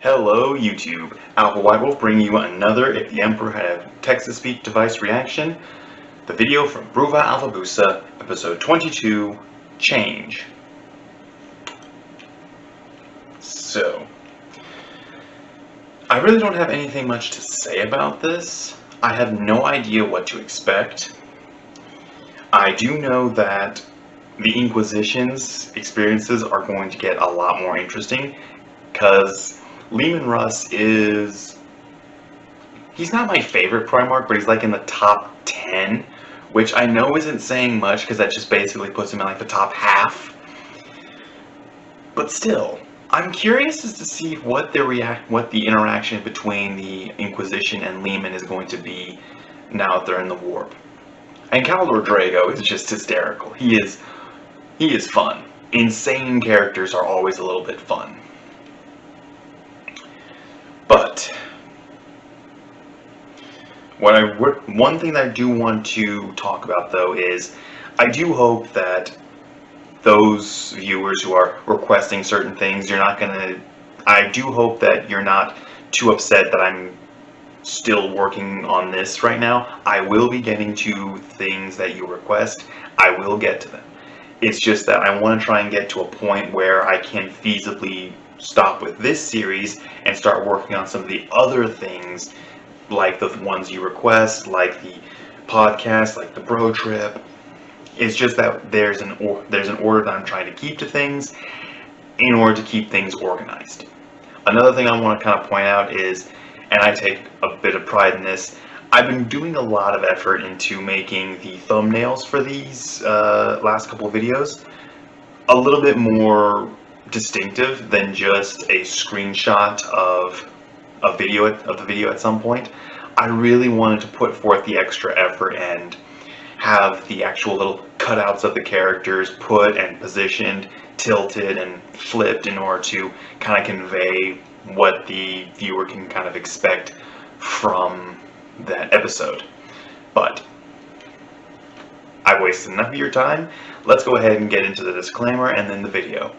Hello YouTube, Alpha White Wolf bringing you another If the Emperor Had a Text-to-Speech Device reaction. The video from Bruva Alfabusa, episode 22, Change. So, I really don't have anything much to say about this. I have no idea what to expect. I do know that the Inquisition's experiences are going to get a lot more interesting, because Leman Russ he's not my favorite Primarch, but he's like in the top 10, which I know isn't saying much because that just basically puts him in like the top half. But still, I'm curious as to see what the interaction between the Inquisition and Leman is going to be now that they're in the warp. And Kaldor Draigo is just hysterical. He is fun. Insane characters are always a little bit fun. But one thing that I do want to talk about, though, is I do hope that those viewers who are requesting certain things, I do hope that you're not too upset that I'm still working on this right now. I will be getting to things that you request. I will get to them. It's just that I want to try and get to a point where I can feasibly stop with this series and start working on some of the other things, like the ones you request, like the podcast, like the bro trip. It's just that there's an order that I'm trying to keep to things in order to keep things organized. Another thing I want to kind of point out is, and I take a bit of pride in this, I've been doing a lot of effort into making the thumbnails for these last couple of videos a little bit more distinctive than just a screenshot of the video at some point. I really wanted to put forth the extra effort and have the actual little cutouts of the characters put and positioned, tilted and flipped in order to kind of convey what the viewer can kind of expect from that episode. But I've wasted enough of your time. Let's go ahead and get into the disclaimer and then the video.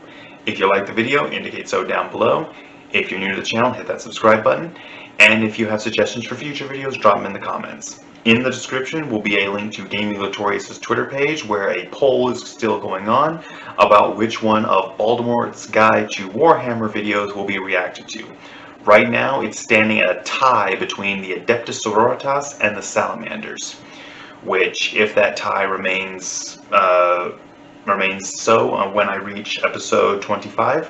If you like the video, indicate so down below. If you're new to the channel, hit that subscribe button. And if you have suggestions for future videos, drop them in the comments. In the description will be a link to Gaming Latorius' Twitter page, where a poll is still going on about which one of Baltimore's Guide to Warhammer videos will be reacted to. Right now, it's standing at a tie between the Adeptus Sororitas and the Salamanders, which, if that tie remains so when I reach episode 25,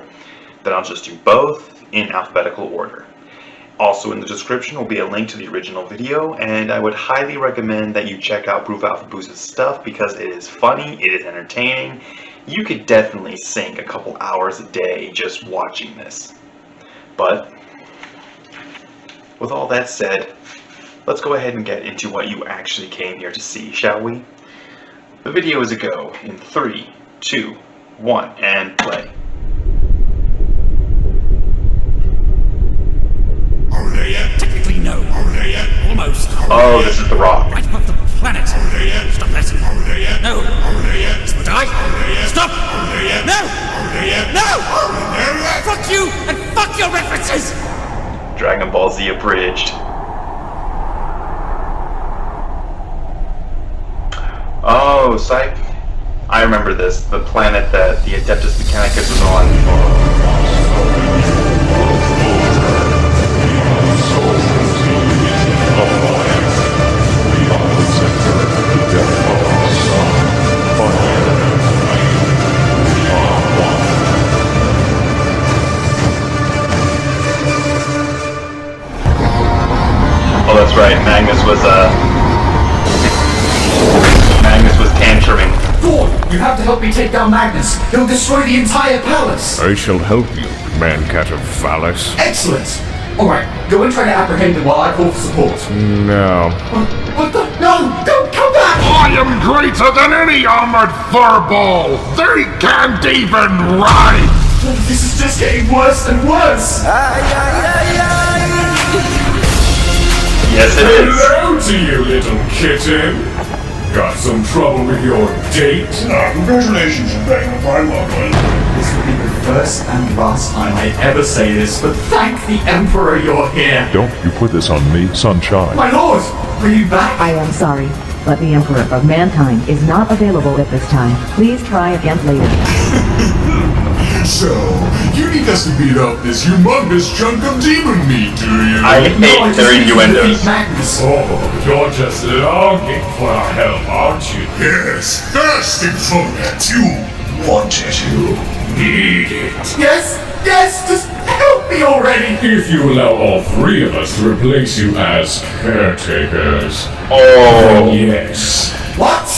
then I'll just do both in alphabetical order. Also in the description will be a link to the original video, and I would highly recommend that you check out Bruva Alfabusa's stuff because it is funny, it is entertaining. You could definitely sink a couple hours a day just watching this. But with all that said, let's go ahead and get into what you actually came here to see, shall we? The video is a go in 3, 2, 1, and play. Are we there yet? Technically, no. Are we there yet? Almost. Oh, this is the Rock. Right above the planet. Are we there yet? Stop that. Are we there yet? No. Are we there yet? This will die. Are we there yet? Stop. Are we there yet? No. Are we there yet? No. Are we there yet? Fuck you and fuck your references. Dragon Ball Z abridged. Oh, Psych. I remember this. The planet that the Adeptus Mechanicus was on. Oh, that's right. Magnus was tantruming. Thor, you have to help me take down Magnus. He'll destroy the entire palace. I shall help you, man-cat of phallus. Excellent. All right, go and try to apprehend him while I call for support. No. What the? No! Don't come back! I am greater than any armored furball! They can't even ride! This is just getting worse and worse. Yes, it is. Hello to you, little kitten. Got some trouble with your date? Congratulations, you're paying a fine lovely. This will be the first and last time I ever say this, but thank the Emperor you're here. Don't you put this on me, sunshine. My lord, are you back? I am sorry, but the Emperor of Mankind is not available at this time. Please try again later. So, you need us to beat up this humongous chunk of demon meat, do you? I hate their innuendos. Magnus. Oh, you're just longing for our help, aren't you? Yes, thirsting for it. You wanted to. Need it. Yes, just help me already. If you allow all three of us to replace you as caretakers. Oh, Yes. What?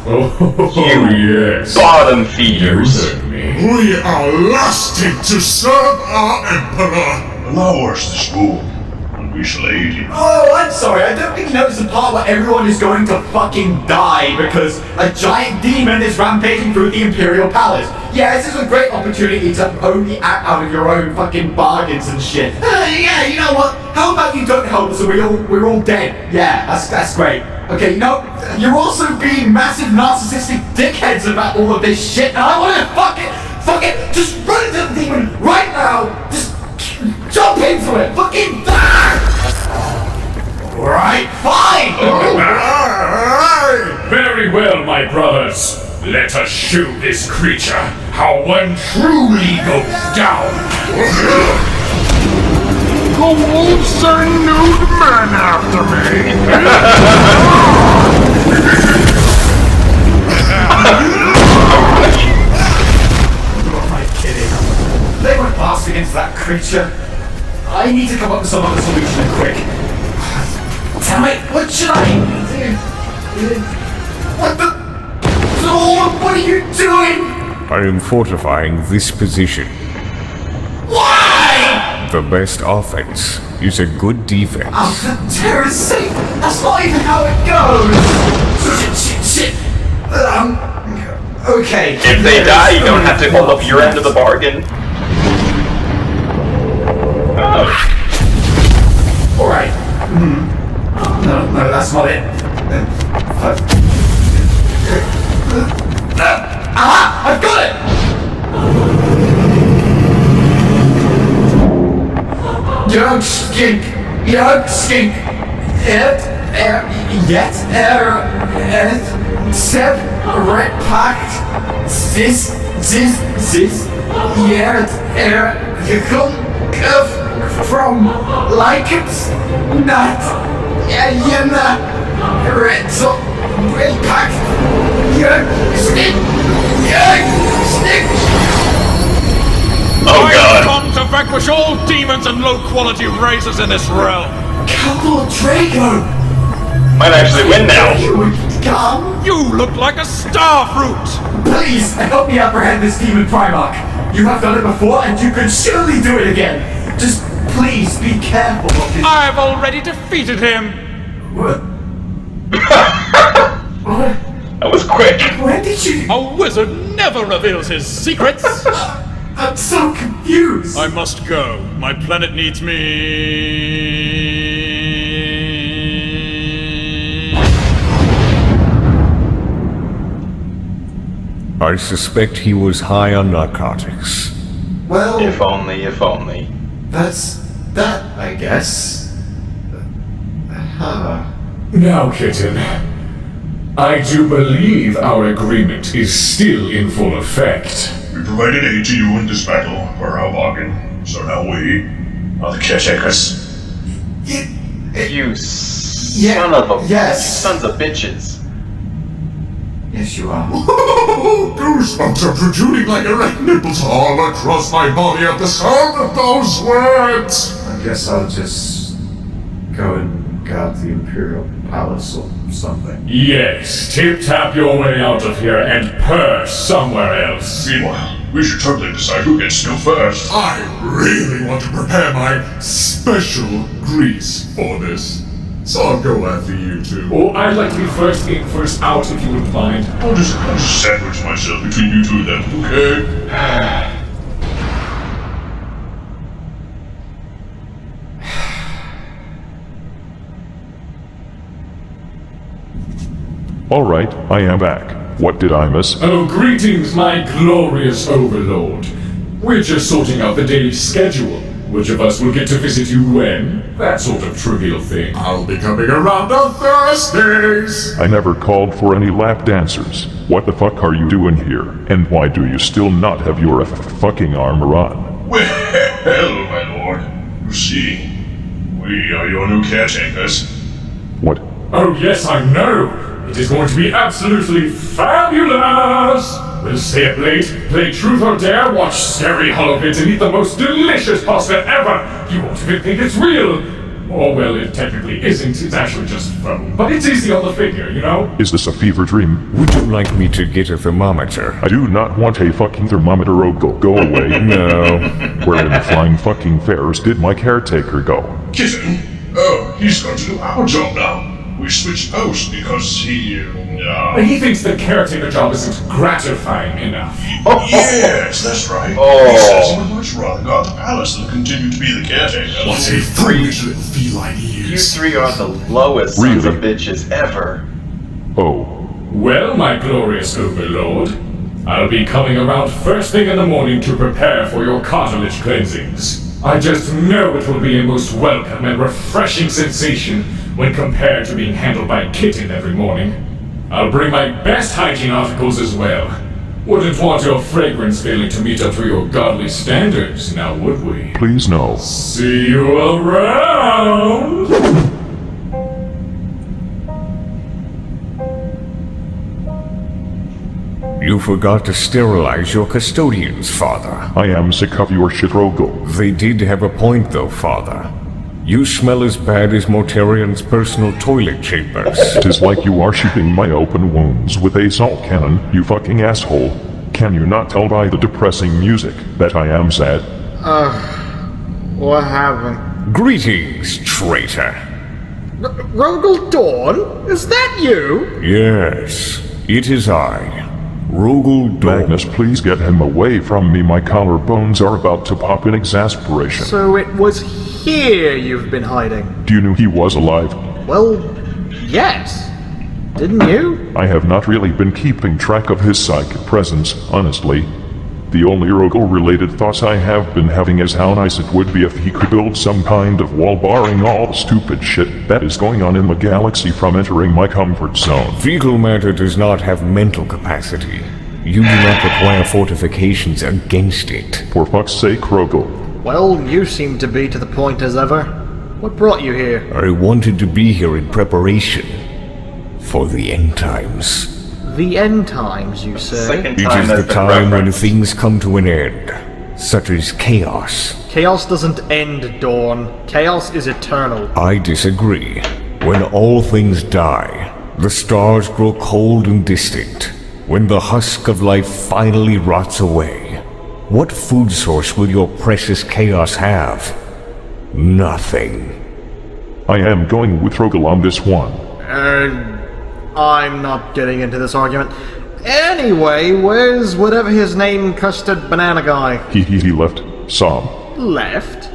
Oh, You yes. bottom You feeders. heard me. We are lusting to serve our Emperor. Allow us this boon, and we shall aid you. Oh, I'm sorry, I don't think you noticed the part where everyone is going to fucking die because a giant demon is rampaging through the Imperial Palace. Yeah, this is a great opportunity to only act out of your own fucking bargains and shit. Yeah, you know what? How about you don't help us and we're all dead? Yeah, that's great. Okay, you know, you're also being massive narcissistic dickheads about all of this shit, and I wanna fuck it, just run into the demon right now! Just jump into it! Fucking die! Alright, fine! Very well, my brothers. Let us show this creature how one truly goes down. The wolves are nude men after me. Who am I kidding? They went fast against that creature. I need to come up with some other solution quick. Damn it, what should I do? What the? Oh, what are you doing? I am fortifying this position. Why? The best offense is a good defense. Oh, for terror's sake! That's not even how it goes! Shit! Okay. If they die, you don't have to hold up your end of the bargain. Alright. No, that's not it. I've got it! Don't skink! Separate pact. This, from like it's not jena redzo pact. Stick! Oh god. Come to vanquish all demons and low-quality races in this realm. Kaldor Draigo! Might actually win now. You would come? You look like a star fruit. Please, help me apprehend this demon Primarch. You have done it before, and you can surely do it again. Just please be careful of his... I've already defeated him. What? That was quick. When did you... A wizard never reveals his secrets. I'm so confused. I must go. My planet needs me. I suspect he was high on narcotics. Well, If only. that's that, I guess. Now, Kitten, I do believe our agreement is still in full effect. We provided aid to you in this battle for our bargain, so now we are the caretakers. You son of a... yes. You sons of bitches. Yes, you are. Goosebumps are protruding like erect nipples all across my body at the sound of those words. I guess I'll just go and guard the Imperial Palace or something. Yes, tip-tap your way out of here and purr somewhere else. Meanwhile, we should totally decide who gets to go first. I really want to prepare my special grease for this. So I'll go after you two. Oh, I'd like to be first in, first out, if you wouldn't mind. I'll just sandwich myself between you two then, okay? All right, I am back. What did I miss? Oh, greetings, my glorious overlord. We're just sorting out the daily schedule. Which of us will get to visit you when? That sort of trivial thing. I'll be coming around on Thursdays! I never called for any lap dancers. What the fuck are you doing here? And why do you still not have your fucking armor on? Well, my lord, you see, we are your new caretakers. What? Oh yes, I know! It is going to be absolutely fabulous! We'll stay up late, play Truth or Dare, watch scary holovids, and eat the most delicious pasta ever! You won't even think it's real! Or, well, it technically isn't, it's actually just foam. But it's easy on the figure, you know? Is this a fever dream? Would you like me to get a thermometer? I do not want a fucking thermometer, Ogle. Go away. No. Where in the flying fucking fares did my caretaker go? Kitten? Oh, he's going to do our job now. We switched posts because he thinks the caretaker job isn't gratifying enough. Yes, that's right. He says he would much rather guard the palace than continue to be the caretaker. What a foolish little feline he You is. three are the lowest sons of Really? bitches ever. Oh. Well, my glorious overlord, I'll be coming around first thing in the morning to prepare for your cartilage cleansings. I just know it will be a most welcome and refreshing sensation when compared to being handled by Kitten every morning. I'll bring my best hygiene articles as well. Wouldn't want your fragrance failing to meet up to your godly standards, now would we? Please no. See you around! You forgot to sterilize your custodians, Father. I am sick of your shit, Ogle. They did have a point, though, Father. You smell as bad as Mortarian's personal toilet chambers. Tis like you are shooting my open wounds with a salt cannon, you fucking asshole. Can you not tell by the depressing music that I am sad? What happened? Greetings, traitor. Rogel Dawn? Is that you? Yes, it is I, Rogel Dawn. Magnus, please get him away from me. My collarbones are about to pop in exasperation. So it was here you've been hiding? Do you know he was alive? Well, yes. Didn't you? I have not really been keeping track of his psychic presence, honestly. The only Rogel-related thoughts I have been having is how nice it would be if he could build some kind of wall barring all the stupid shit that is going on in the galaxy from entering my comfort zone. Fecal matter does not have mental capacity. You do not require fortifications against it. For fuck's sake, Rogel. Well, you seem to be to the point as ever. What brought you here? I wanted to be here in preparation for the end times. The end times, you say? Second It time is that's the been time when referenced. things come to an end, such as chaos. Chaos doesn't end, Dawn. Chaos is eternal. I disagree. When all things die, the stars grow cold and distant. When the husk of life finally rots away, what food source will your precious chaos have? Nothing. I am going with Rogel on this one. I'm not getting into this argument. Anyway, where's whatever his name, custard banana guy? He left. Som. Left?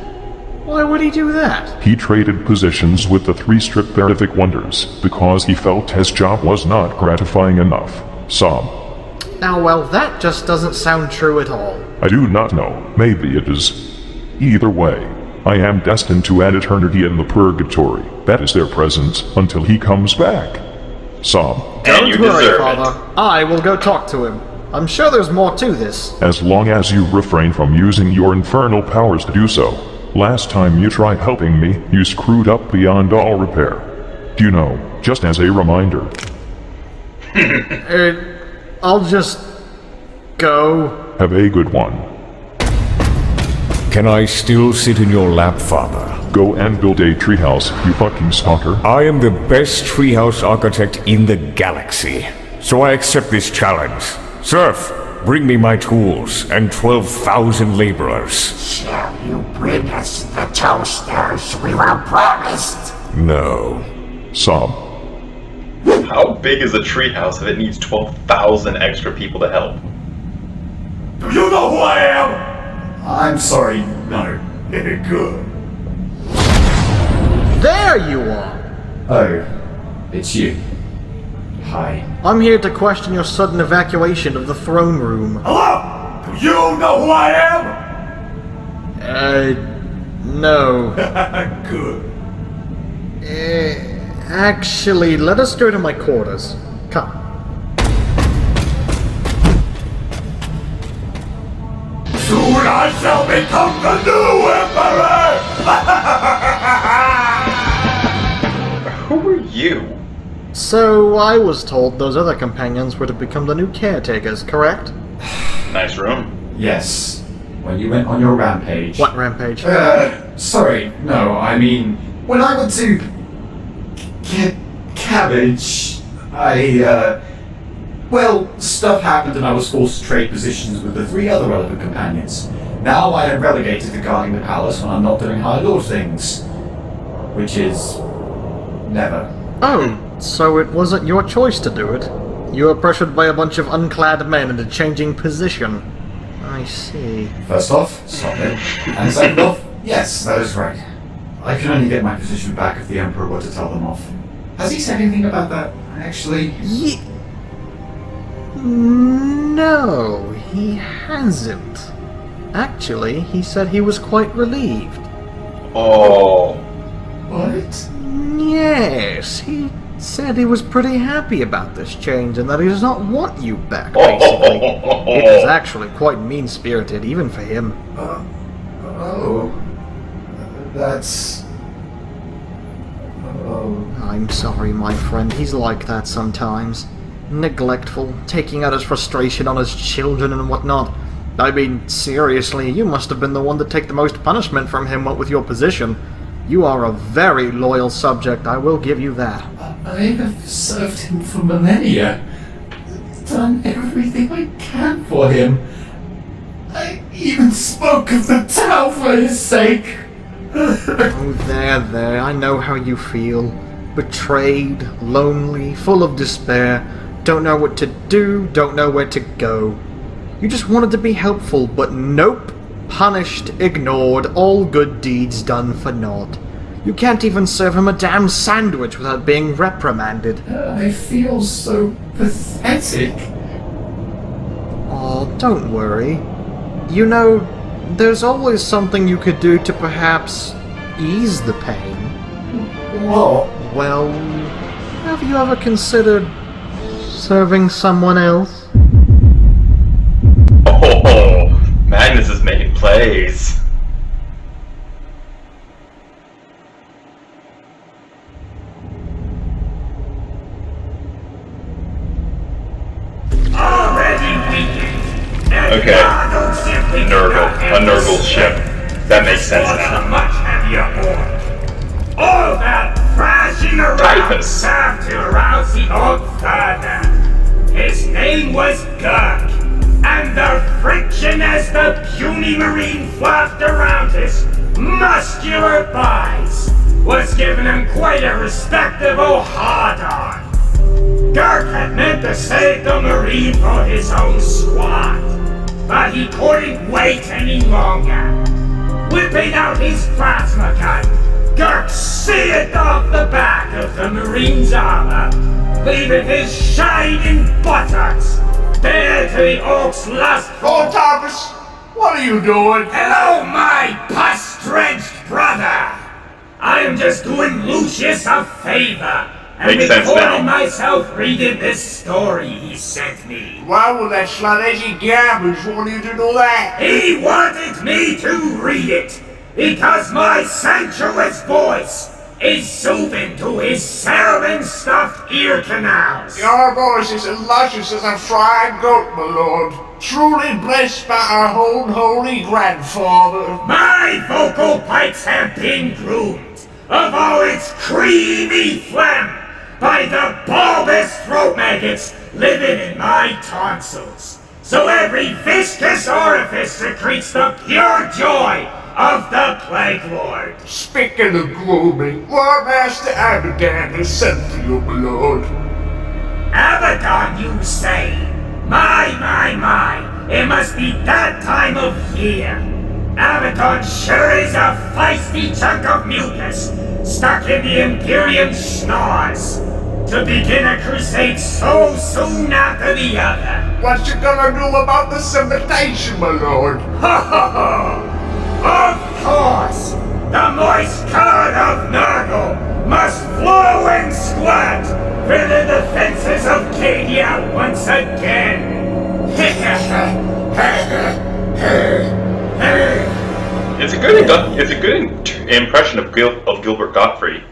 Why would he do that? He traded positions with the three Stripperstodes wonders because he felt his job was not gratifying enough. Som. Now, well, that just doesn't sound true at all. I do not know. Maybe it is. Either way, I am destined to add eternity in the purgatory. That is their presence until he comes back. Som. And you Don't worry, deserve Father. I will go talk to him. I'm sure there's more to this. As long as you refrain from using your infernal powers to do so. Last time you tried helping me, you screwed up beyond all repair. Do you know, just as a reminder. I'll just go. Have a good one. Can I still sit in your lap, Father? Go and build a treehouse, you fucking stalker. I am the best treehouse architect in the galaxy, so I accept this challenge. Surf, bring me my tools and 12,000 laborers. Shall you bring us the toasters we were promised? No. Som. How big is a treehouse if it needs 12,000 extra people to help? Do you know who I am? I'm sorry, no. Good. There you are! Oh, it's you. Hi. I'm here to question your sudden evacuation of the throne room. Hello! Do You know who I am? No. Good. Actually, let us go to my quarters. Come. Soon I shall become the new emperor! Who are you? So, I was told those other companions were to become the new caretakers, correct? Nice room. Yes. When you went on your rampage. What rampage? Sorry, no, I mean, when I went to get cabbage, well, stuff happened and I was forced to trade positions with the 3 other relevant companions. Now I am relegated to guarding the palace when I'm not doing High Lord things. Which is... never. Oh, so it wasn't your choice to do it. You were pressured by a bunch of unclad men into changing position. I see. First off, stop it. And second off, yes, that is right. I can only get my position back if the Emperor were to tell them off. Has he said anything about that, actually? No, he hasn't. Actually, he said he was quite relieved. Oh. What? Yes, he said he was pretty happy about this change and that he does not want you back, basically. It is actually quite mean-spirited, even for him. That's... I'm sorry, my friend, he's like that sometimes. Neglectful, taking out his frustration on his children and whatnot. I mean, seriously, you must have been the one to take the most punishment from him, what with your position. You are a very loyal subject, I will give you that. I have served him for millennia. Done everything I can for him. I even spoke of the Tau for his sake. Oh, there, I know how you feel. Betrayed, lonely, full of despair, don't know what to do, don't know where to go. You just wanted to be helpful, but nope. Punished, ignored, all good deeds done for naught. You can't even serve him a damn sandwich without being reprimanded. I feel so pathetic. Oh, don't worry. You know, there's always something you could do to perhaps ease the pain. What? Well, have you ever considered serving someone else? Oh, Magnus is making plays. Okay. A Nurgle ship. That makes sense now. Much heavier ore. All that thrashing around Typhus. served to arouse the orc further. His name was Gurk, and the friction as the puny marine flapped around his muscular thighs was giving him quite a respectable hard-on. Gurk had meant to save the marine for his own squad, but he couldn't wait any longer. Whipping out his plasma gun, Gurk seared off the back of the marine's armor, leaving his shining buttocks bare to the orc's lustful... Oh, Typhus, what are you doing? Hello, my pus-drenched brother! I am just doing Lucius a favor and Makes sense recording now. myself reading this story he sent me. Why would that slutty garbage want you to do that? He wanted me to read it because my sensuous voice is soothing to his cerumen-stuffed ear canals. Your voice is as luscious as a fried goat, my lord. Truly blessed by our own holy grandfather. My vocal pipes have been groomed of all its creamy phlegm by the bulbous throat maggots living in my tonsils. So every viscous orifice secretes the pure joy of the Plague Lord. Speaking of grooming, War Master Abaddon has sent for you, my lord. Abaddon, you say? My. It must be that time of year. Abaddon sure is a feisty chunk of mucus stuck in the Imperium snores. to begin a crusade so soon after the other. What you gonna do about this invitation, my lord? Ha ha ha! Of course! The moist curd of Nurgle must flow and squat for the defenses of Cadia once again! It's a good impression of Gilbert Gottfried.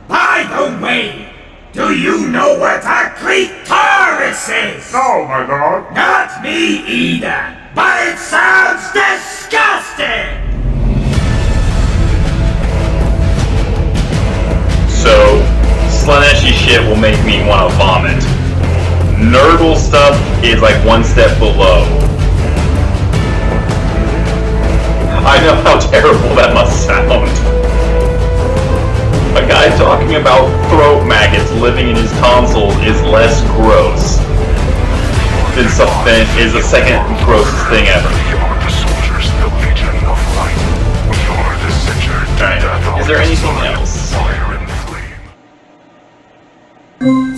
By the way, do you know what a clitoris is? No, my lord. Not me either, but it sounds disgusting! So, Slaneshi shit will make me want to vomit. Nurgle stuff is like one step below. I know how terrible that must sound. A guy talking about throat maggots living in his tonsils is less gross than something is the second grossest thing ever. Alright, is there anything else?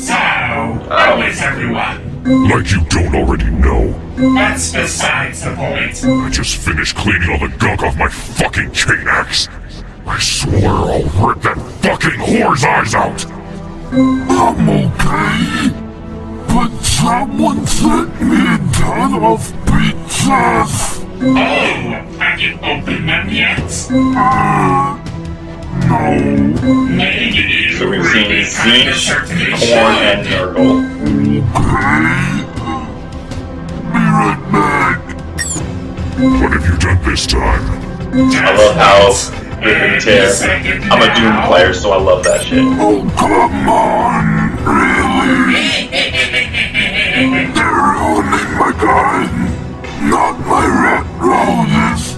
So, how is everyone? Like you don't already know. That's besides the point. I just finished cleaning all the gunk off my fucking chain axe. I swear I'll rip that fucking whore's eyes out! I'm okay, but someone sent me a ton of pizzas! Oh, have you opened them yet? No. Maybe. So we've seen Zinch, Corn, and Nurgle. Be right back. What have you done this time? I love how rip and tear. I'm a Doom player, so I love that shit. Oh, come on! Really? They're ruining my garden, not my red roses.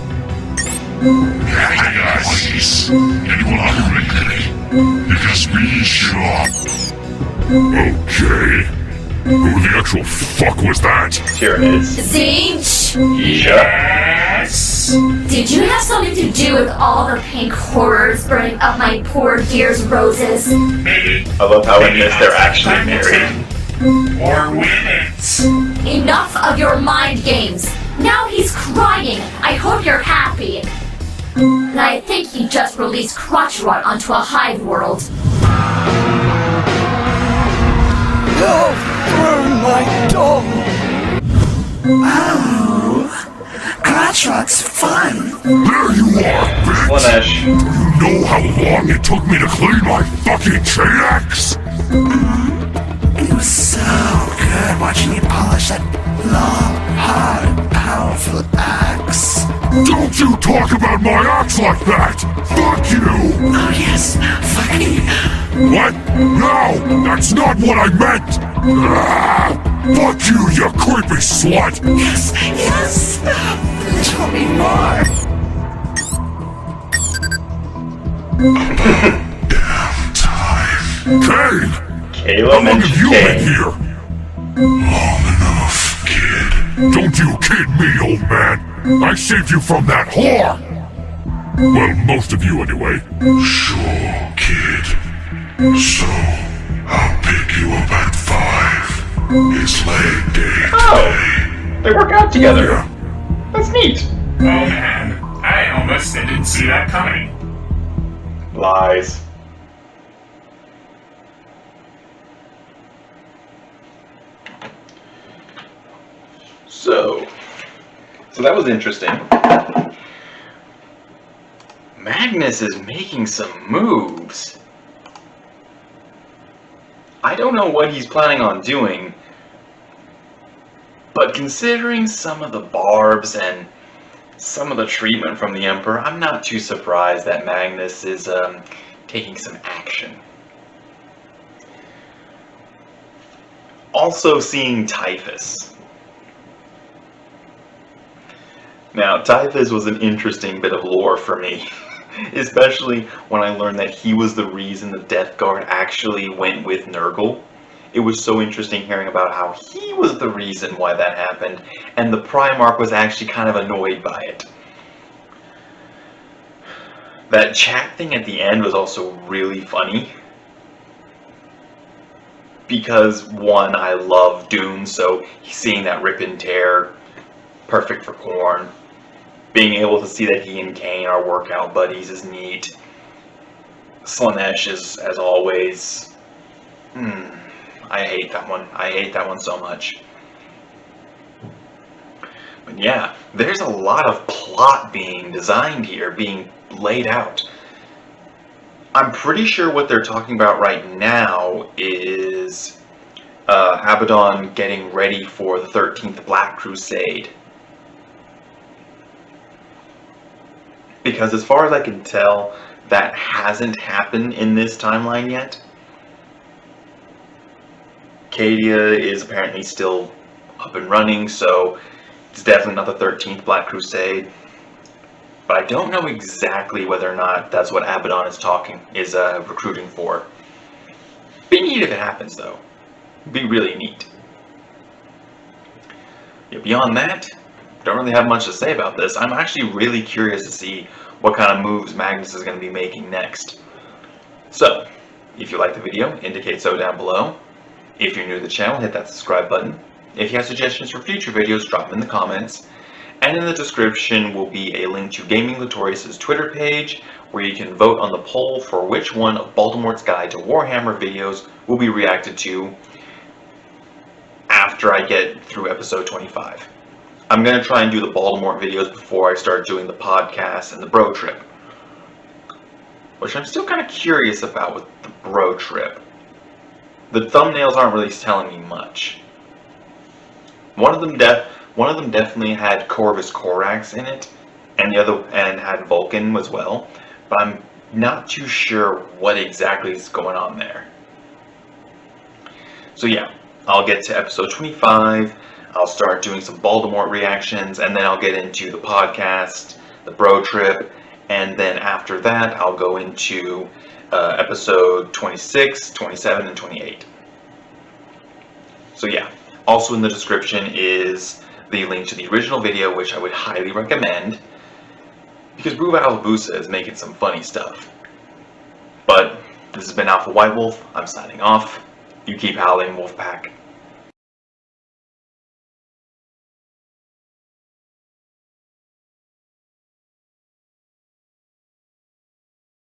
Yes, it will ugly, because we shop. Okay. Who the actual fuck was that? Tyranids. Zinch! Isha. Yes? Did you have something to do with all the pink horrors burning up my poor dear's roses? Maybe. I love how in this they're actually married. Or women's. Enough of your mind games! Now he's crying! I hope you're happy! And I think he just released crotch rot onto a hive world. Go through my door! Oh, crotch rot's fun! There you are, bitch! Slanesh. Do you know how long it took me to clean my fucking chain axe? It was so good watching you polish that long, hard, powerful axe. Don't you talk about my axe like that! Fuck you! Oh yes, fuck you. What? No! That's not what I meant! Ah, fuck you, you creepy slut! Yes, yes! Tell me more! Damn time. Kane! Kayla How long have mentioned you been Kane. here? Long enough, kid. Don't you kid me, old man! I saved you from that whore! Well, most of you anyway. Sure, kid. So, I'll pick you up at 5. It's leg day today. They work out together. That's neat. Oh man, I almost didn't see that coming. Lies. So that was interesting. Magnus is making some moves. I don't know what he's planning on doing, but considering some of the barbs and some of the treatment from the Emperor, I'm not too surprised that Magnus is taking some action. Also seeing Typhus. Now, Typhus was an interesting bit of lore for me, especially when I learned that he was the reason the Death Guard actually went with Nurgle. It was so interesting hearing about how he was the reason why that happened, and the Primarch was actually kind of annoyed by it. That chat thing at the end was also really funny. because one, I love Doom, so seeing that rip and tear, perfect for Khorne. Being able to see that he and Kane are workout buddies is neat. Slaanesh is, as always, I hate that one. I hate that one so much. But yeah, there's a lot of plot being designed here, being laid out. I'm pretty sure what they're talking about right now is Abaddon getting ready for the 13th Black Crusade. Because as far as I can tell, that hasn't happened in this timeline yet. Cadia is apparently still up and running, so it's definitely not the 13th Black Crusade. But I don't know exactly whether or not that's what Abaddon is recruiting for. Be neat if it happens, though. Be really neat. Yeah, beyond that, don't really have much to say about this. I'm actually really curious to see what kind of moves Magnus is going to be making next. So, if you liked the video, indicate so down below. If you're new to the channel, hit that subscribe button. If you have suggestions for future videos, drop them in the comments. And in the description will be a link to Gaming Latorius' Twitter page, where you can vote on the poll for which one of Baltimore's Guide to Warhammer videos will be reacted to after I get through episode 25. I'm going to try and do the Baltimore videos before I start doing the podcast and the bro trip. Which I'm still kind of curious about with the bro trip. The thumbnails aren't really telling me much. One of them definitely had Corvus Corax in it, and had Vulcan as well, but I'm not too sure what exactly is going on there. So yeah, I'll get to episode 25, I'll start doing some Baltimore reactions, and then I'll get into the podcast, the bro trip, and then after that I'll go into episode 26, 27, and 28. So yeah, also in the description is the link to the original video, which I would highly recommend, because Bruva Alfabusa is making some funny stuff. But this has been Alpha White Wolf. I'm signing off. You keep howling, Wolfpack.